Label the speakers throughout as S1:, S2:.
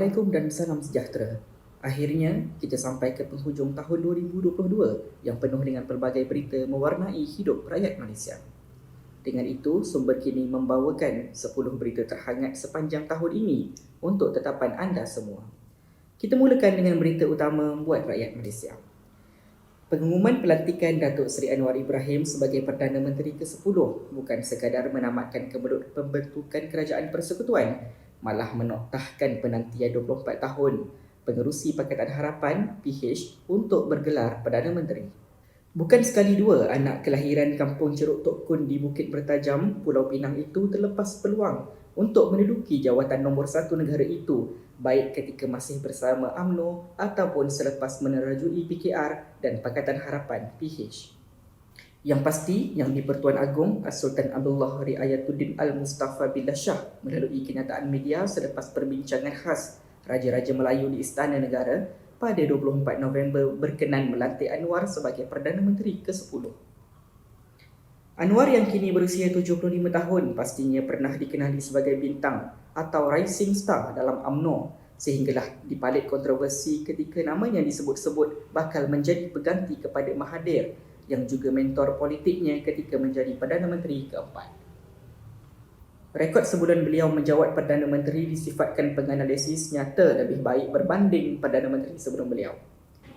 S1: Assalamualaikum dan salam sejahtera. Akhirnya, kita sampai ke penghujung tahun 2022 yang penuh dengan pelbagai berita mewarnai hidup rakyat Malaysia. Dengan itu, sumber kini membawakan 10 berita terhangat sepanjang tahun ini untuk tetapan anda semua. Kita mulakan dengan berita utama buat rakyat Malaysia. Pengumuman pelantikan Datuk Seri Anwar Ibrahim sebagai Perdana Menteri ke-10 bukan sekadar menamatkan pembentukan kerajaan persekutuan, malah menoktahkan penantian 24 tahun Pengerusi Pakatan Harapan (PH) untuk bergelar Perdana Menteri. Bukan sekali dua anak kelahiran kampung Ceruk Tok Kun di Bukit Bertajam, Pulau Pinang itu terlepas peluang untuk menduduki jawatan nombor 1 negara itu, baik ketika masih bersama UMNO ataupun selepas menerajui PKR dan Pakatan Harapan (PH). Yang pasti, Yang di-Pertuan Agong As-Sultan Abdullah Riayatuddin Al-Mustafa Billah Shah melalui kenyataan media selepas perbincangan khas Raja-Raja Melayu di Istana Negara pada 24 November berkenan melantik Anwar sebagai Perdana Menteri ke-10. Anwar yang kini berusia 75 tahun pastinya pernah dikenali sebagai bintang atau rising star dalam UMNO, sehinggalah dibalik kontroversi ketika namanya disebut-sebut bakal menjadi pengganti kepada Mahathir yang juga mentor politiknya ketika menjadi Perdana Menteri keempat. Rekod sebulan beliau menjawat Perdana Menteri disifatkan penganalisis nyata lebih baik berbanding Perdana Menteri sebelum beliau.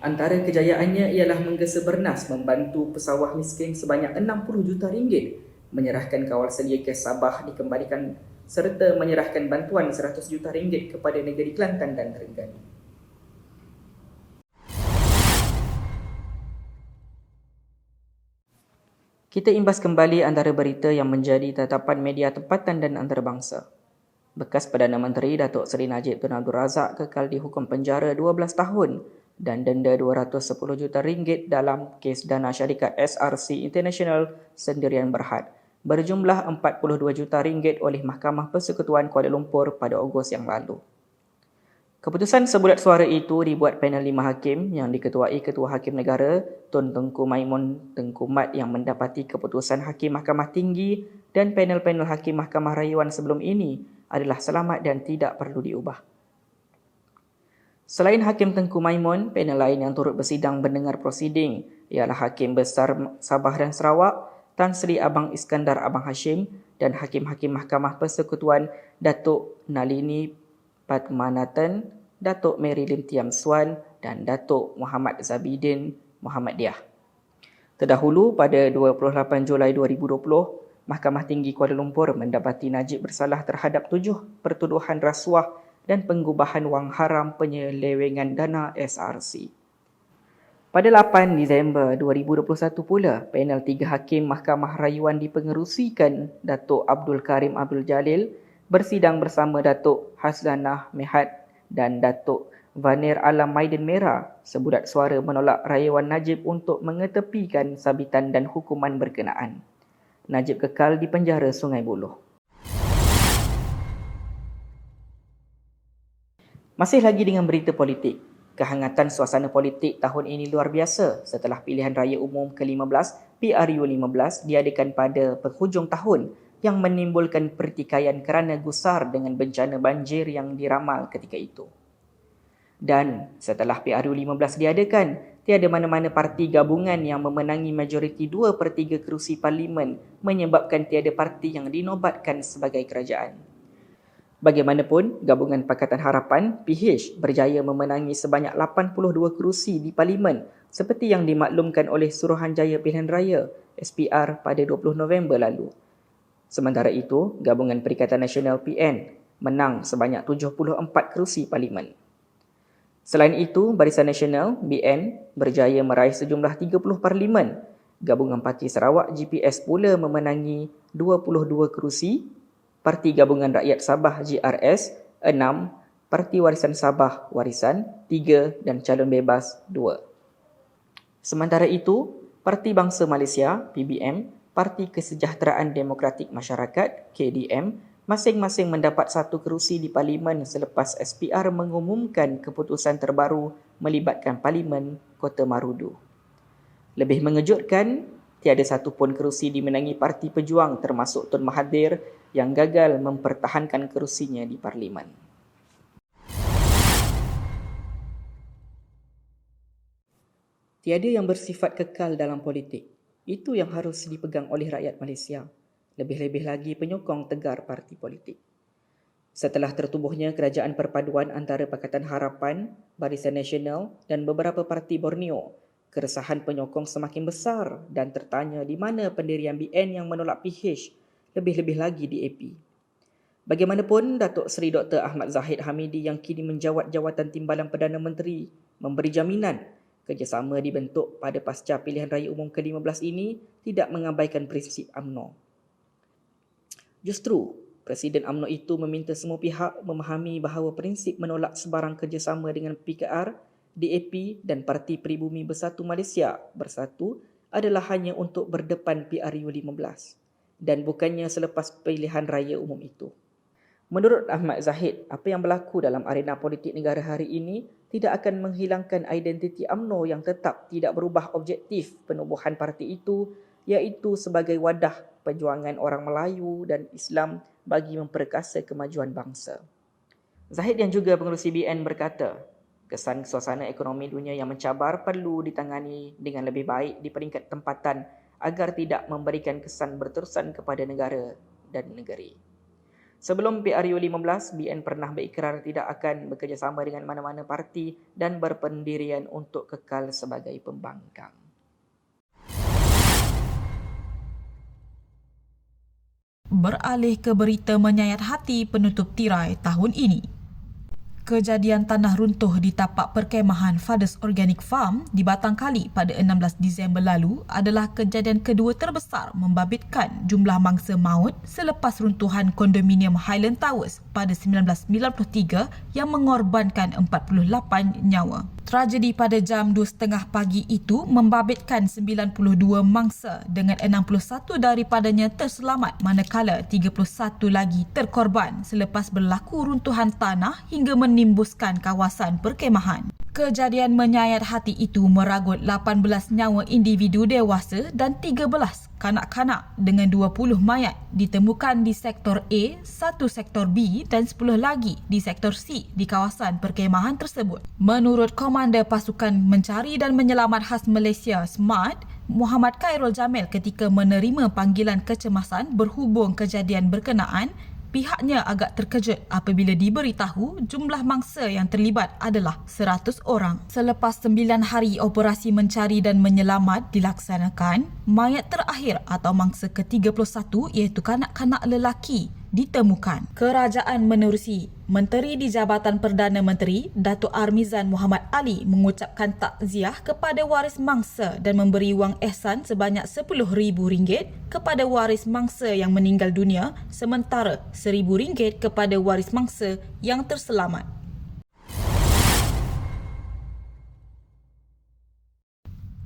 S1: Antara kejayaannya ialah menggesa bernas membantu pesawah miskin sebanyak 60 juta ringgit, menyerahkan kawal selia gas Sabah dikembalikan serta menyerahkan bantuan 100 juta ringgit kepada negeri Kelantan dan Terengganu. Kita imbas kembali antara berita yang menjadi tatapan media tempatan dan antarabangsa. Bekas Perdana Menteri Datuk Seri Najib Tun Abdul Razak kekal dihukum penjara 12 tahun dan denda 210 juta ringgit dalam kes dana syarikat SRC International Sendirian Berhad berjumlah 42 juta ringgit oleh Mahkamah Persekutuan Kuala Lumpur pada Ogos yang lalu. Keputusan sebulat suara itu dibuat panel 5 hakim yang diketuai Ketua Hakim Negara Tun Tengku Maimun Tengku Mat yang mendapati keputusan Hakim Mahkamah Tinggi dan panel-panel Hakim Mahkamah Rayuan sebelum ini adalah selamat dan tidak perlu diubah. Selain Hakim Tengku Maimun, panel lain yang turut bersidang mendengar prosiding ialah Hakim Besar Sabah dan Sarawak Tan Sri Abang Iskandar Abang Hashim dan Hakim-Hakim Mahkamah Persekutuan Datuk Nalini Padmanathan, Datuk Mary Lim Tiam Suan dan Datuk Muhammad Zabidin Muhammadiyah. Terdahulu pada 28 Julai 2020, Mahkamah Tinggi Kuala Lumpur mendapati Najib bersalah terhadap 7 pertuduhan rasuah dan pengubahan wang haram penyelewengan dana SRC. Pada 8 Disember 2021 pula, panel 3 hakim Mahkamah Rayuan dipengerusikan Datuk Abdul Karim Abdul Jalil bersidang bersama Datuk Haslanah Mehat dan Datuk Vanir Alam Maiden Merah sebulat suara menolak rayuan Najib untuk mengetepikan sabitan dan hukuman berkenaan. Najib kekal di penjara Sungai Buloh. Masih lagi dengan berita politik. Kehangatan suasana politik tahun ini luar biasa setelah pilihan raya umum ke-15 PRU15 diadakan pada penghujung tahun yang menimbulkan pertikaian kerana gusar dengan bencana banjir yang diramal ketika itu. Dan setelah PRU15 diadakan, tiada mana-mana parti gabungan yang memenangi majoriti 2/3 kerusi parlimen menyebabkan tiada parti yang dinobatkan sebagai kerajaan. Bagaimanapun, Gabungan Pakatan Harapan (PH) berjaya memenangi sebanyak 82 kerusi di parlimen seperti yang dimaklumkan oleh Suruhanjaya Pilihan Raya (SPR) pada 20 November lalu. Sementara itu, Gabungan Perikatan Nasional (PN) menang sebanyak 74 kerusi parlimen. Selain itu, Barisan Nasional (BN) berjaya meraih sejumlah 30 parlimen. Gabungan Parti Sarawak GPS pula memenangi 22 kerusi, Parti Gabungan Rakyat Sabah GRS 6, Parti Warisan Sabah Warisan 3 dan Calon Bebas 2. Sementara itu, Parti Bangsa Malaysia (PBM), Parti Kesejahteraan Demokratik Masyarakat (KDM) masing-masing mendapat 1 kerusi di parlimen selepas SPR mengumumkan keputusan terbaru melibatkan Parlimen Kota Marudu. Lebih mengejutkan, tiada satu pun kerusi dimenangi Parti Pejuang termasuk Tun Mahathir yang gagal mempertahankan kerusinya di parlimen. Tiada yang bersifat kekal dalam politik. Itu yang harus dipegang oleh rakyat Malaysia. Lebih-lebih lagi penyokong tegar parti politik. Setelah tertubuhnya kerajaan perpaduan antara Pakatan Harapan, Barisan Nasional dan beberapa parti Borneo, keresahan penyokong semakin besar dan tertanya di mana pendirian BN yang menolak PH, lebih-lebih lagi di AP. Bagaimanapun, Datuk Seri Dr. Ahmad Zahid Hamidi yang kini menjawat jawatan Timbalan Perdana Menteri memberi jaminan kerjasama dibentuk pada pasca pilihan raya umum ke-15 ini tidak mengabaikan prinsip UMNO. Justru, Presiden UMNO itu meminta semua pihak memahami bahawa prinsip menolak sebarang kerjasama dengan PKR, DAP dan Parti Peribumi Bersatu Malaysia bersatu adalah hanya untuk berdepan PRU 15 dan bukannya selepas pilihan raya umum itu. Menurut Ahmad Zahid, apa yang berlaku dalam arena politik negara hari ini tidak akan menghilangkan identiti UMNO yang tetap tidak berubah objektif penubuhan parti itu, iaitu sebagai wadah perjuangan orang Melayu dan Islam bagi memperkasa kemajuan bangsa. Zahid yang juga pengerusi BN berkata, kesan suasana ekonomi dunia yang mencabar perlu ditangani dengan lebih baik di peringkat tempatan agar tidak memberikan kesan berterusan kepada negara dan negeri. Sebelum PRU 15, BN pernah berikrar tidak akan bekerjasama dengan mana-mana parti dan berpendirian untuk kekal sebagai pembangkang.
S2: Beralih ke berita menyayat hati penutup tirai tahun ini. Kejadian tanah runtuh di tapak perkemahan Fathers Organic Farm di Batang Kali pada 16 Disember lalu adalah kejadian kedua terbesar membabitkan jumlah mangsa maut selepas runtuhan kondominium Highland Towers pada 1993 yang mengorbankan 48 nyawa. Tragedi pada jam 2.30 pagi itu membabitkan 92 mangsa dengan 61 daripadanya terselamat manakala 31 lagi terkorban selepas berlaku runtuhan tanah hingga menimbuskan kawasan perkemahan. Kejadian menyayat hati itu meragut 18 nyawa individu dewasa dan 13 kanak-kanak dengan 20 mayat ditemukan di sektor A, 1 sektor B dan 10 lagi di sektor C di kawasan perkemahan tersebut. Menurut Komander Pasukan Mencari dan Menyelamat Khas Malaysia SMART, Muhammad Khairul Jamil ketika menerima panggilan kecemasan berhubung kejadian berkenaan, pihaknya agak terkejut apabila diberitahu jumlah mangsa yang terlibat adalah 100 orang. Selepas 9 hari operasi mencari dan menyelamat dilaksanakan, mayat terakhir atau mangsa ke-31 iaitu kanak-kanak lelaki ditemukan. Kerajaan menerusi, Menteri di Jabatan Perdana Menteri, Datuk Armizan Muhammad Ali mengucapkan takziah kepada waris mangsa dan memberi wang ihsan sebanyak RM10,000 kepada waris mangsa yang meninggal dunia sementara RM1,000 kepada waris mangsa yang terselamat.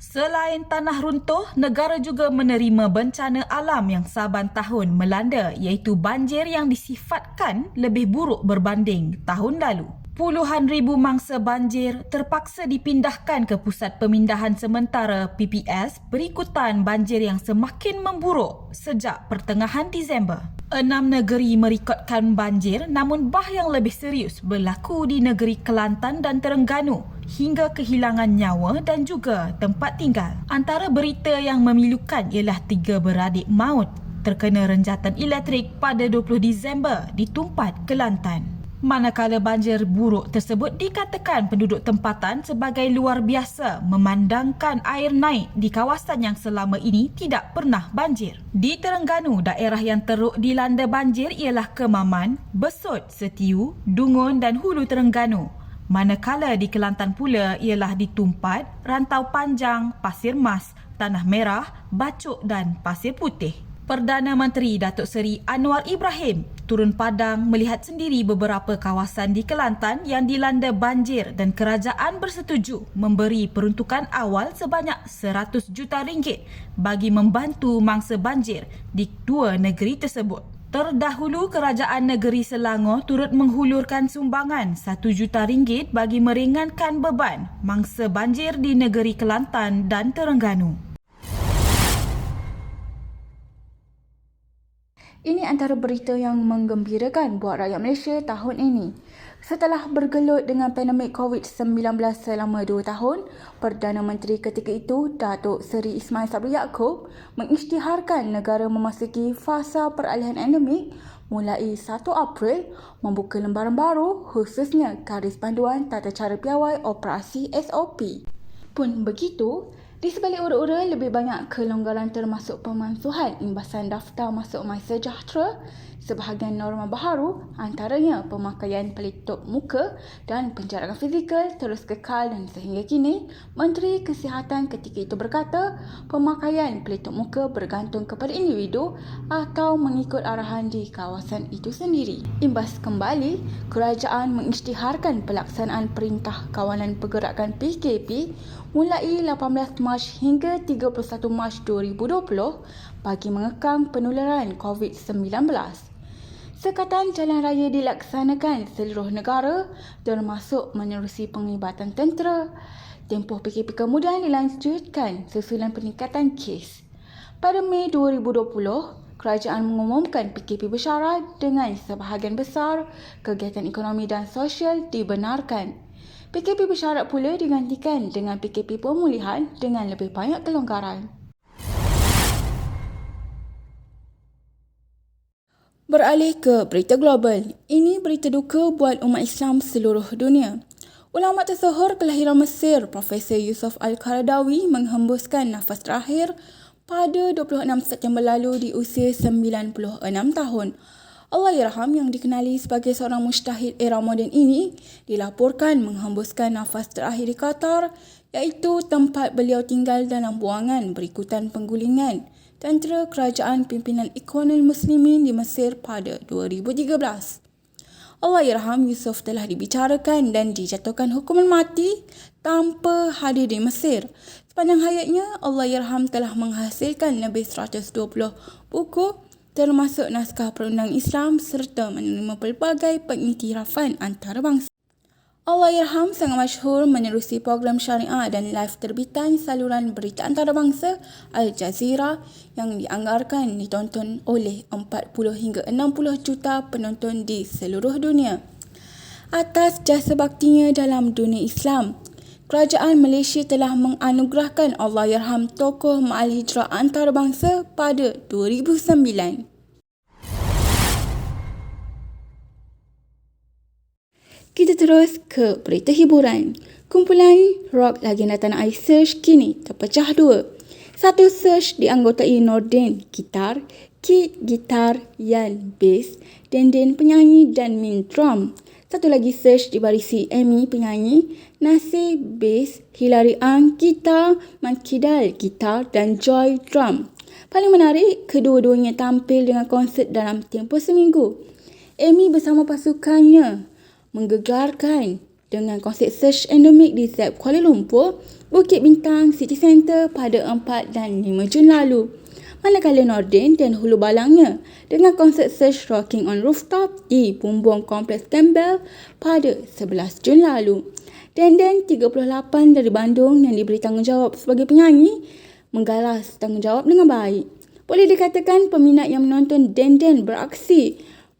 S2: Selain tanah runtuh, negara juga menerima bencana alam yang saban tahun melanda iaitu banjir yang disifatkan lebih buruk berbanding tahun lalu. Puluhan ribu mangsa banjir terpaksa dipindahkan ke Pusat Pemindahan Sementara PPS berikutan banjir yang semakin memburuk sejak pertengahan Disember. 6 negeri merekodkan banjir namun bah yang lebih serius berlaku di negeri Kelantan dan Terengganu hingga kehilangan nyawa dan juga tempat tinggal. Antara berita yang memilukan ialah 3 beradik maut terkena renjatan elektrik pada 20 Disember di Tumpat, Kelantan. Manakala banjir buruk tersebut dikatakan penduduk tempatan sebagai luar biasa memandangkan air naik di kawasan yang selama ini tidak pernah banjir. Di Terengganu, daerah yang teruk dilanda banjir ialah Kemaman, Besut, Setiu, Dungun dan Hulu Terengganu. Manakala di Kelantan pula ialah di Tumpat, Rantau Panjang, Pasir Mas, Tanah Merah, Bacok dan Pasir Putih. Perdana Menteri Datuk Seri Anwar Ibrahim turun padang melihat sendiri beberapa kawasan di Kelantan yang dilanda banjir dan kerajaan bersetuju memberi peruntukan awal sebanyak RM100 juta bagi membantu mangsa banjir di 2 negeri tersebut. Terdahulu, Kerajaan Negeri Selangor turut menghulurkan sumbangan RM1 juta bagi meringankan beban mangsa banjir di negeri Kelantan dan Terengganu.
S3: Ini antara berita yang menggembirakan buat rakyat Malaysia tahun ini. Setelah bergelut dengan pandemik COVID-19 selama 2 tahun, Perdana Menteri ketika itu, Datuk Seri Ismail Sabri Yaakob, mengisytiharkan negara memasuki fasa peralihan endemik mulai 1 April membuka lembaran baru khususnya garis panduan tata cara piawai operasi SOP. Pun begitu, di sebalik ura-ura lebih banyak kelonggaran termasuk pemansuhan imbasan daftar masuk MySejahtera, sebahagian norma baharu antaranya pemakaian pelitup muka dan penjarakan fizikal terus kekal dan sehingga kini Menteri Kesihatan ketika itu berkata pemakaian pelitup muka bergantung kepada individu atau mengikut arahan di kawasan itu sendiri. Imbas kembali, kerajaan mengisytiharkan pelaksanaan Perintah Kawalan Pergerakan PKP mulai 18 Mac hingga 31 Mac 2020 bagi mengekang penularan COVID-19. Sekatan jalan raya dilaksanakan seluruh negara termasuk menerusi penglibatan tentera. Tempoh PKP kemudian dilanjutkan susulan peningkatan kes. Pada Mei 2020, kerajaan mengumumkan PKP bersyarat dengan sebahagian besar kegiatan ekonomi dan sosial dibenarkan. PKP bersyarat pula digantikan dengan PKP pemulihan dengan lebih banyak kelonggaran. Beralih ke berita global. Ini berita duka buat umat Islam seluruh dunia. Ulama tersohor kelahiran Mesir, Profesor Yusuf Al-Qaradawi menghembuskan nafas terakhir pada 26 September lalu di usia 96 tahun. Allahyarham yang dikenali sebagai seorang mujtahid era moden ini dilaporkan menghembuskan nafas terakhir di Qatar, iaitu tempat beliau tinggal dalam buangan berikutan penggulingan tentera kerajaan pimpinan Ikhwanul Muslimin di Mesir pada 2013. Allahyarham Yusuf telah dibicarakan dan dijatuhkan hukuman mati tanpa hadir di Mesir. Sepanjang hayatnya, Allahyarham telah menghasilkan lebih 120 buku termasuk naskah perundang Islam serta menerima pelbagai pengiktirafan antarabangsa. Allahyarham sangat masyhur menerusi program syariah dan live terbitan saluran berita antarabangsa Al Jazeera yang dianggarkan ditonton oleh 40 hingga 60 juta penonton di seluruh dunia. Atas jasa baktinya dalam dunia Islam, Kerajaan Malaysia telah menganugerahkan Allahyarham tokoh Ma'al Hijrah antarabangsa pada 2009. Kita terus ke berita hiburan. Kumpulan rock legenda tanah air Surge kini terpecah dua. Satu Surge dianggotai Nordin gitar, Kit gitar, Yan bass, Denden penyanyi dan Min drum. Satu lagi Surge dibarisi Amy penyanyi, Nasir bass, Hilary Ang gitar, Makidal gitar dan Joy drum. Paling menarik, kedua-duanya tampil dengan konsert dalam tempoh seminggu. Amy bersama pasukannya menggegarkan dengan konsert Surge endemik di Zep Kuala Lumpur, Bukit Bintang City Centre pada 4 dan 5 Jun lalu. Manakala Nordin dan hulu balangnya dengan konsert Surge Rocking on Rooftop di Bumbung Kompleks Campbell pada 11 Jun lalu. Denden 38 dari Bandung yang diberi tanggungjawab sebagai penyanyi menggalas tanggungjawab dengan baik. Boleh dikatakan peminat yang menonton Denden beraksi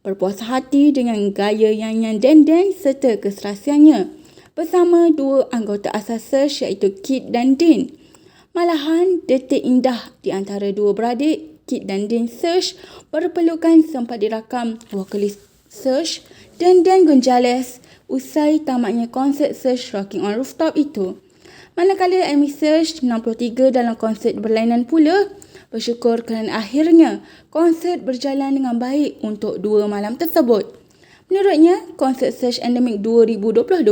S3: berpuas hati dengan gaya nyanyian Denden serta keserasiannya bersama dua anggota asas Surge iaitu Kit dan Din. Malahan, detik indah di antara dua beradik, Kit dan Din Surge berpelukan sempat dirakam vokalis Surge Denden Gonzalez usai tamatnya konsert Surge Rocking on Rooftop itu. Manakala Amy Surge 63 dalam konsert berlainan pula bersyukur kerana akhirnya konsert berjalan dengan baik untuk 2 malam tersebut. Menurutnya, konsert Surge Endemic 2022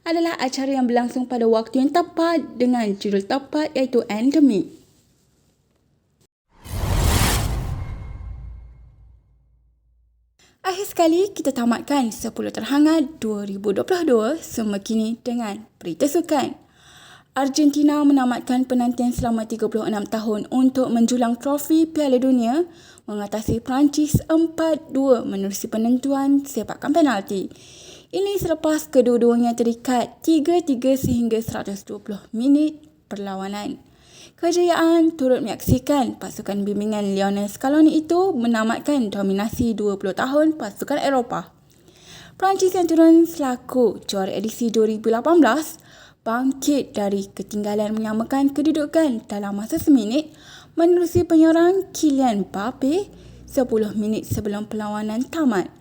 S3: adalah acara yang berlangsung pada waktu yang tepat dengan judul tepat iaitu Endemic. Akhir sekali, kita tamatkan 10 terhangat 2022 semua kini dengan berita sukan. Argentina menamatkan penantian selama 36 tahun untuk menjulang trofi Piala Dunia mengatasi Perancis 4-2 menerusi penentuan sepakan penalti. Ini selepas kedua-duanya terikat 3-3 sehingga 120 minit perlawanan. Kejayaan turut menyaksikan pasukan bimbingan Lionel Scaloni itu menamatkan dominasi 20 tahun pasukan Eropah. Perancis yang turun selaku juara edisi 2018 bangkit dari ketinggalan menyamakan kedudukan dalam masa seminit menerusi penyerang Kylian Mbappe 10 minit sebelum perlawanan tamat.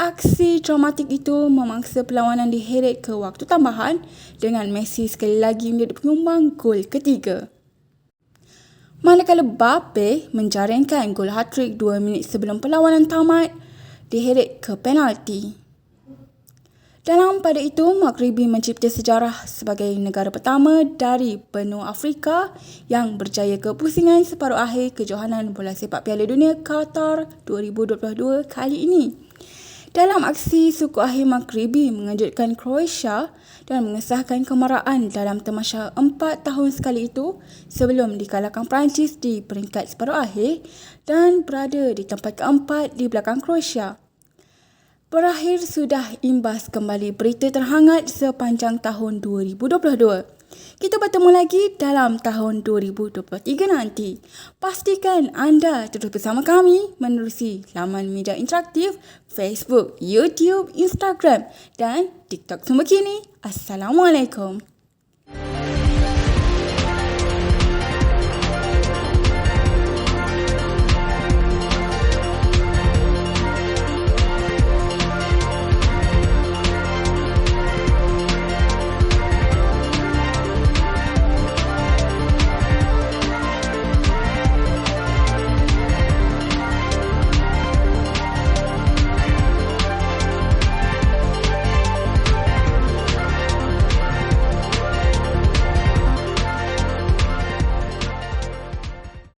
S3: Aksi dramatik itu memangsa perlawanan diheret ke waktu tambahan dengan Messi sekali lagi menjadi penyumbang gol ketiga. Manakala Mbappe menjaringkan gol hat-trick 2 minit sebelum perlawanan tamat diheret ke penalti. Dalam pada itu, Maghribi mencipta sejarah sebagai negara pertama dari benua Afrika yang berjaya ke pusingan separuh akhir kejohanan bola sepak Piala Dunia Qatar 2022 kali ini. Dalam aksi suku akhir Maghribi mengejutkan Croatia dan mengesahkan kemarahan dalam tamasya 4 tahun sekali itu sebelum dikalahkan Perancis di peringkat separuh akhir dan berada di tempat keempat di belakang Croatia. Berakhir sudah imbas kembali berita terhangat sepanjang tahun 2022. Kita bertemu lagi dalam tahun 2023 nanti. Pastikan anda terus bersama kami menerusi laman media interaktif Facebook, YouTube, Instagram dan TikTok semua kini. Assalamualaikum.